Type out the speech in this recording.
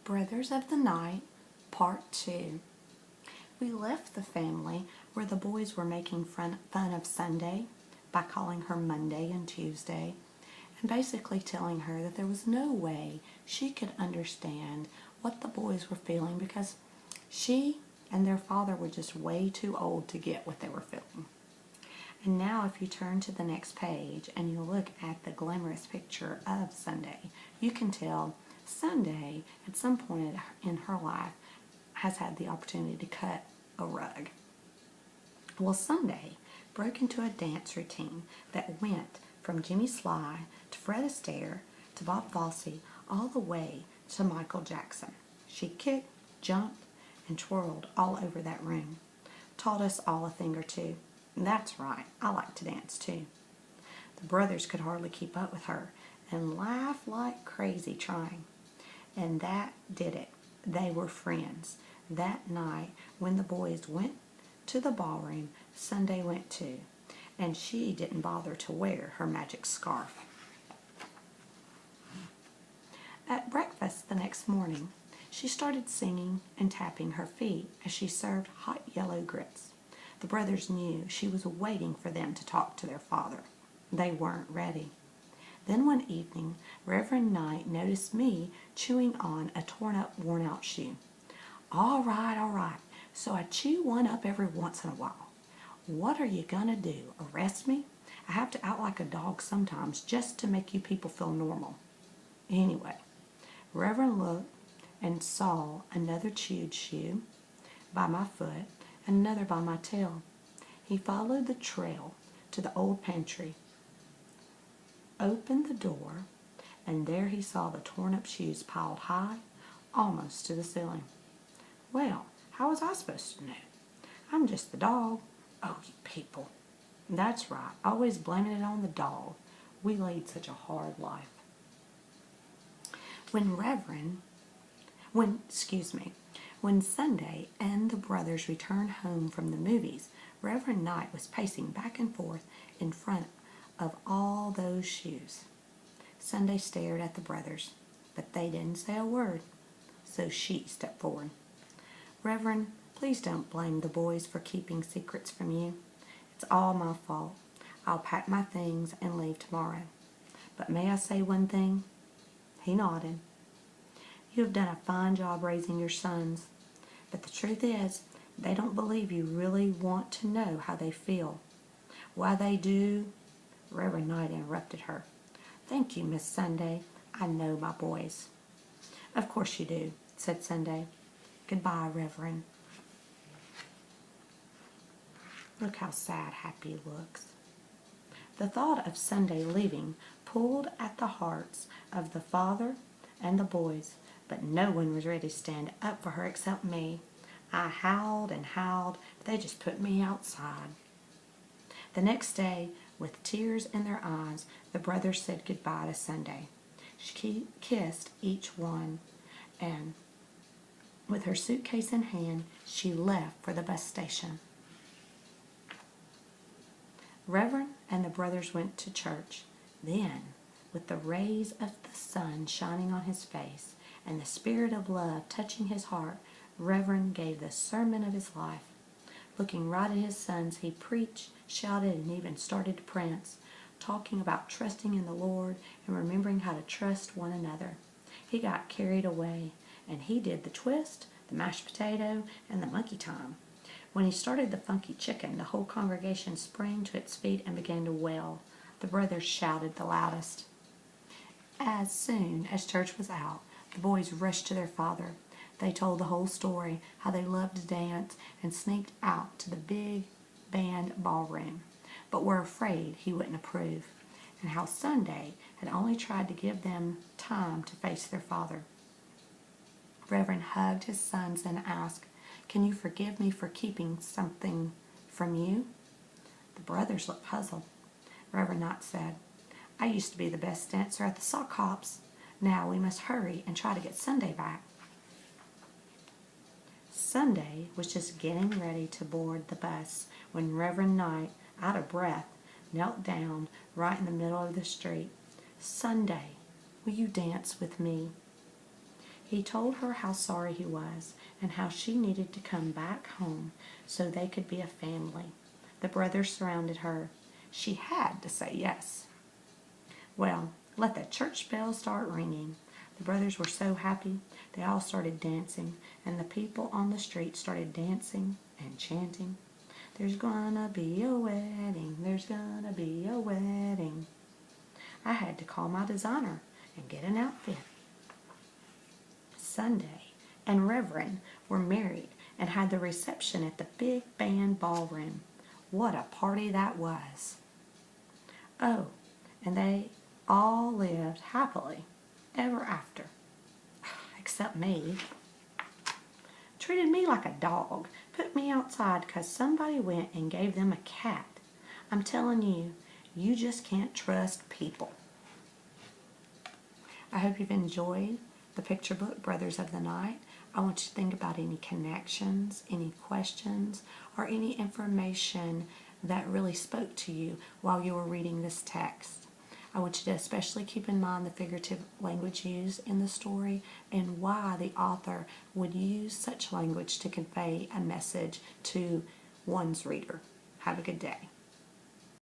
Brothers of the Night, Part 2. We left the family where the boys were making fun of Sunday by calling her Monday and Tuesday, and basically telling her that there was no way she could understand what the boys were feeling because she and their father were just way too old to get what they were feeling. And now if you turn to the next page and you look at the glamorous picture of Sunday, you can tell Sunday, at some point in her life, has had the opportunity to cut a rug. Well, Sunday broke into a dance routine that went from Jimmy Sly to Fred Astaire to Bob Fosse all the way to Michael Jackson. She kicked, jumped, and twirled all over that room. Taught us all a thing or two. And that's right, I like to dance too. The brothers could hardly keep up with her and laugh like crazy trying. And that did it. They were friends. That night, when the boys went to the ballroom, Sunday went too, and she didn't bother to wear her magic scarf. At breakfast the next morning, she started singing and tapping her feet as she served hot yellow grits. The brothers knew she was waiting for them to talk to their father. They weren't ready. Then one evening, Reverend Knight noticed me chewing on a torn-up, worn-out shoe. All right, so I chew one up every once in a while. What are you gonna do, arrest me? I have to act like a dog sometimes just to make you people feel normal. Anyway, Reverend looked and saw another chewed shoe by my foot and another by my tail. He followed the trail to the old pantry, opened the door, and there he saw the torn-up shoes piled high, almost to the ceiling. Well, how was I supposed to know? I'm just the dog. Oh, you people. That's right, always blaming it on the dog. We lead such a hard life. When Sunday and the brothers returned home from the movies, Reverend Knight was pacing back and forth in front of all those shoes. Sunday stared at the brothers, but they didn't say a word, so she stepped forward. Reverend, please don't blame the boys for keeping secrets from you. It's all my fault. I'll pack my things and leave tomorrow. But may I say one thing? He nodded. You have done a fine job raising your sons, but the truth is, they don't believe you really want to know how they feel. Why they do? Reverend Knight interrupted her. Thank you, Miss Sunday. I know my boys. Of course you do, said Sunday. Goodbye, Reverend. Look how sad Happy looks. The thought of Sunday leaving pulled at the hearts of the father and the boys, but no one was ready to stand up for her except me. I howled and howled, but they just put me outside. The next day, with tears in their eyes, the brothers said goodbye to Sunday. She kissed each one, and with her suitcase in hand, she left for the bus station. Reverend and the brothers went to church. Then, with the rays of the sun shining on his face and the spirit of love touching his heart, Reverend gave the sermon of his life. Looking right at his sons, he preached, shouted, and even started to prance, talking about trusting in the Lord and remembering how to trust one another. He got carried away, and he did the twist, the mashed potato, and the monkey time. When he started the funky chicken, the whole congregation sprang to its feet and began to wail. The brothers shouted the loudest. As soon as church was out, the boys rushed to their father. They told the whole story, how they loved to dance and sneaked out to the big band ballroom, but were afraid he wouldn't approve, and how Sunday had only tried to give them time to face their father. Reverend hugged his sons and asked, Can you forgive me for keeping something from you? The brothers looked puzzled. Reverend Knight said, I used to be the best dancer at the sock hops. Now we must hurry and try to get Sunday back. Sunday was just getting ready to board the bus when Reverend Knight, out of breath, knelt down right in the middle of the street. Sunday, will you dance with me? He told her how sorry he was and how she needed to come back home so they could be a family. The brothers surrounded her. She had to say yes. Well, let the church bells start ringing. The brothers were so happy, they all started dancing, and the people on the street started dancing and chanting, "There's gonna be a wedding, there's gonna be a wedding." I had to call my designer and get an outfit. Sunday and Reverend were married and had the reception at the big band ballroom. What a party that was. Oh, and they all lived happily ever after, except me. Treated me like a dog, put me outside 'cause somebody went and gave them a cat. I'm telling you, you just can't trust people. I hope you've enjoyed the picture book, Brothers of the Night. I want you to think about any connections, any questions, or any information that really spoke to you while you were reading this text. I want you to especially keep in mind the figurative language used in the story and why the author would use such language to convey a message to one's reader. Have a good day.